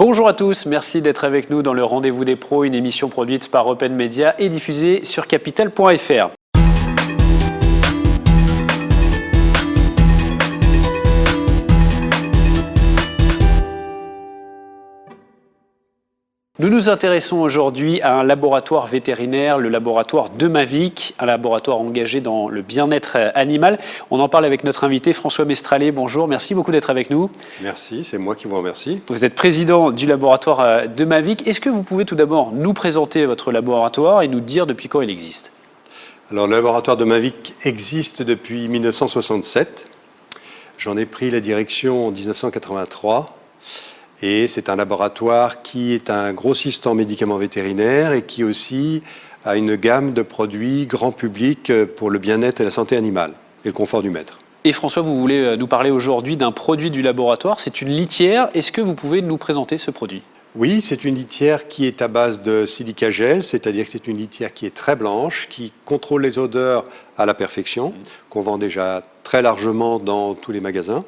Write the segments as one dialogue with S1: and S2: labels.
S1: Bonjour à tous, merci d'être avec nous dans le Rendez-vous des pros, une émission produite par Open Media et diffusée sur capital.fr. Nous nous intéressons aujourd'hui à un laboratoire vétérinaire, le laboratoire Demavic, un laboratoire engagé dans le bien-être animal. On en parle avec notre invité François Mestralet. Bonjour, merci beaucoup d'être avec nous.
S2: Merci, c'est moi qui vous remercie.
S1: Vous êtes président du laboratoire Demavic. Est-ce que vous pouvez tout d'abord nous présenter votre laboratoire et nous dire depuis quand il existe?
S2: Alors, le laboratoire Demavic existe depuis 1967. J'en ai pris la direction en 1983. Et c'est un laboratoire qui est un grossiste en médicaments vétérinaires et qui aussi a une gamme de produits grand public pour le bien-être et la santé animale et le confort du maître.
S1: Et François, vous voulez nous parler aujourd'hui d'un produit du laboratoire. C'est une litière. Est-ce que vous pouvez nous présenter ce produit?
S2: Oui, c'est une litière qui est à base de silicagel, c'est-à-dire que c'est une litière qui est très blanche, qui contrôle les odeurs à la perfection, qu'on vend déjà très largement dans tous les magasins,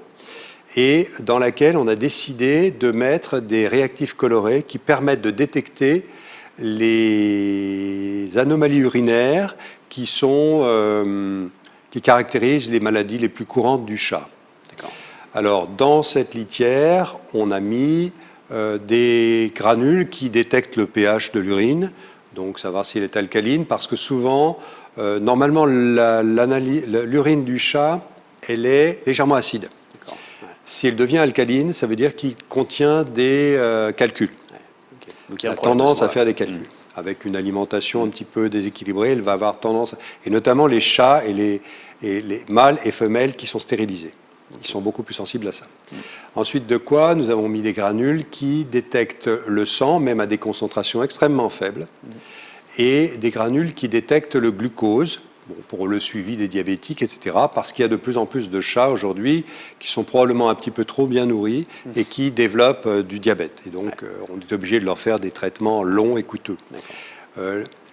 S2: et dans laquelle on a décidé de mettre des réactifs colorés qui permettent de détecter les anomalies urinaires qui caractérisent les maladies les plus courantes du chat. Alors, dans cette litière, on a mis des granules qui détectent le pH de l'urine, donc savoir si elle est alcaline, parce que souvent, normalement, l'urine du chat, elle est légèrement acide. Si elle devient alcaline, ça veut dire qu'il contient des calculs. Donc il y a tendance à faire des calculs. Avec une alimentation un petit peu déséquilibrée, elle va avoir tendance, et notamment les chats et les mâles et femelles qui sont stérilisés. Ils sont beaucoup plus sensibles à ça. Ensuite de quoi, nous avons mis des granules qui détectent le sang, même à des concentrations extrêmement faibles, et des granules qui détectent le glucose, pour le suivi des diabétiques, etc., parce qu'il y a de plus en plus de chats aujourd'hui qui sont probablement un petit peu trop bien nourris et qui développent du diabète. Et donc, on est obligé de leur faire des traitements longs et coûteux.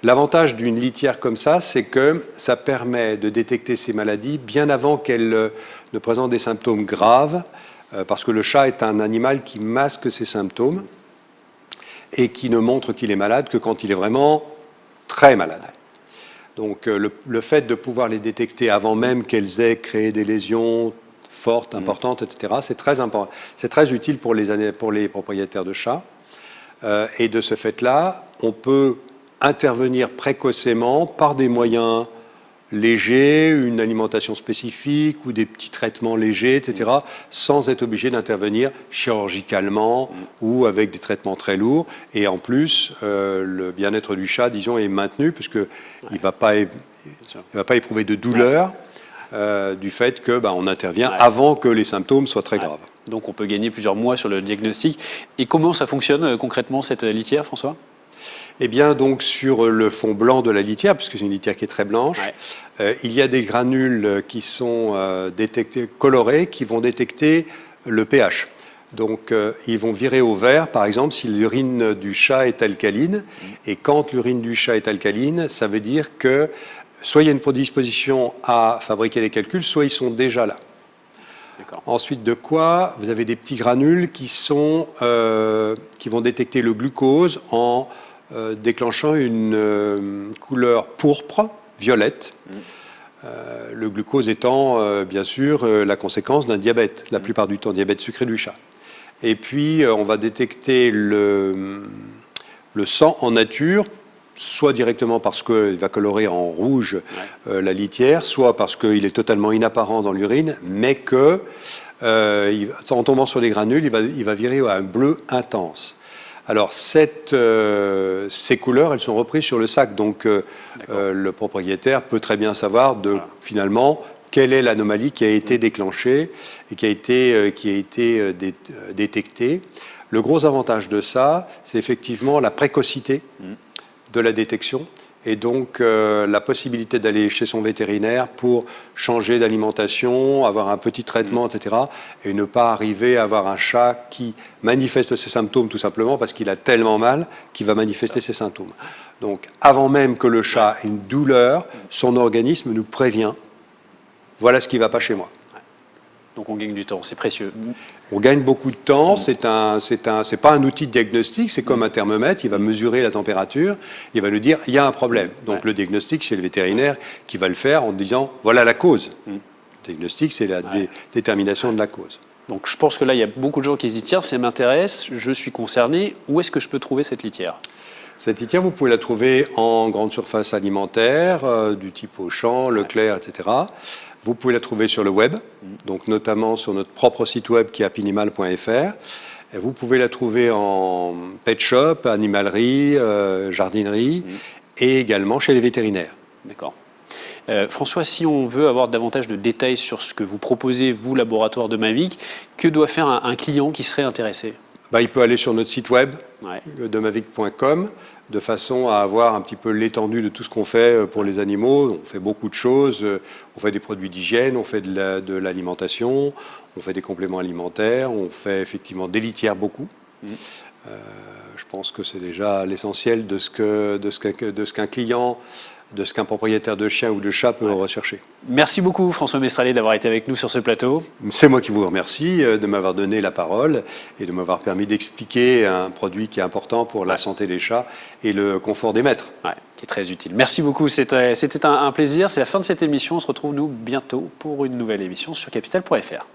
S2: L'avantage d'une litière comme ça, c'est que ça permet de détecter ces maladies bien avant qu'elles ne présentent des symptômes graves, parce que le chat est un animal qui masque ses symptômes et qui ne montre qu'il est malade que quand il est vraiment très malade. Donc le fait de pouvoir les détecter avant même qu'elles aient créé des lésions fortes, importantes, etc., c'est très important. C'est très utile pour les propriétaires de chats. Et de ce fait-là, on peut intervenir précocement par des moyens légers, une alimentation spécifique ou des petits traitements légers, etc., sans être obligé d'intervenir chirurgicalement ou avec des traitements très lourds. Et en plus, le bien-être du chat, disons, est maintenu puisqu'il ne va pas éprouver de douleur du fait qu'on intervient avant que les symptômes soient très graves.
S1: Donc on peut gagner plusieurs mois sur le diagnostic. Et comment ça fonctionne concrètement cette litière, François ?
S2: Eh bien, donc, sur le fond blanc de la litière, puisque c'est une litière qui est très blanche, il y a des granules qui sont colorés, qui vont détecter le pH. Donc, ils vont virer au vert, par exemple, si l'urine du chat est alcaline. Et quand l'urine du chat est alcaline, ça veut dire que soit il y a une prédisposition à fabriquer les calculs, soit ils sont déjà là. Ensuite de quoi, vous avez des petits granules qui vont détecter le glucose en déclenchant une couleur pourpre, violette, le glucose étant bien sûr la conséquence d'un diabète, la plupart du temps diabète sucré du chat. Et puis on va détecter le sang en nature, soit directement parce qu'il va colorer en rouge la litière, soit parce qu'il est totalement inapparent dans l'urine, mais que en tombant sur les granules, il va virer à un bleu intense. Alors, ces couleurs, elles sont reprises sur le sac. Donc, le propriétaire peut très bien savoir finalement quelle est l'anomalie qui a été déclenchée et qui a été détectée. Le gros avantage de ça, c'est effectivement la précocité de la détection et donc la possibilité d'aller chez son vétérinaire pour changer d'alimentation, avoir un petit traitement, etc. et ne pas arriver à avoir un chat qui manifeste ses symptômes tout simplement parce qu'il a tellement mal qu'il va manifester ses symptômes. Donc avant même que le chat ait une douleur, son organisme nous prévient, voilà ce qui ne va pas chez moi.
S1: Donc on gagne du temps, c'est précieux.
S2: On gagne beaucoup de temps, c'est pas un outil de diagnostic, c'est comme un thermomètre, il va mesurer la température, il va nous dire il y a un problème. Donc le diagnostic, c'est le vétérinaire qui va le faire en disant voilà la cause. Le diagnostic, c'est la détermination de la cause.
S1: Donc je pense que là, il y a beaucoup de gens qui se disent tiens, ça m'intéresse, je suis concerné, où est-ce que je peux trouver cette litière ?
S2: Cette litière, vous pouvez la trouver en grande surface alimentaire, du type Auchan, Leclerc, etc. Vous pouvez la trouver sur le web, donc notamment sur notre propre site web qui est happynimal.fr. Vous pouvez la trouver en pet shop, animalerie, jardinerie et également chez les vétérinaires.
S1: D'accord. François, si on veut avoir davantage de détails sur ce que vous proposez, vous, laboratoire de Mavic, que doit faire un client qui serait intéressé ?
S2: Il peut aller sur notre site web, demavic.com, de façon à avoir un petit peu l'étendue de tout ce qu'on fait pour les animaux. On fait beaucoup de choses. On fait des produits d'hygiène, on fait de l'alimentation, on fait des compléments alimentaires, on fait effectivement des litières beaucoup. Je pense que c'est déjà l'essentiel de ce qu'un client, de ce qu'un propriétaire de chien ou de chat peut rechercher.
S1: Merci beaucoup François Mestralet d'avoir été avec nous sur ce plateau.
S2: C'est moi qui vous remercie de m'avoir donné la parole et de m'avoir permis d'expliquer un produit qui est important pour la santé des chats et le confort des maîtres.
S1: Qui est très utile. Merci beaucoup, c'était un plaisir. C'est la fin de cette émission. On se retrouve nous bientôt pour une nouvelle émission sur capital.fr.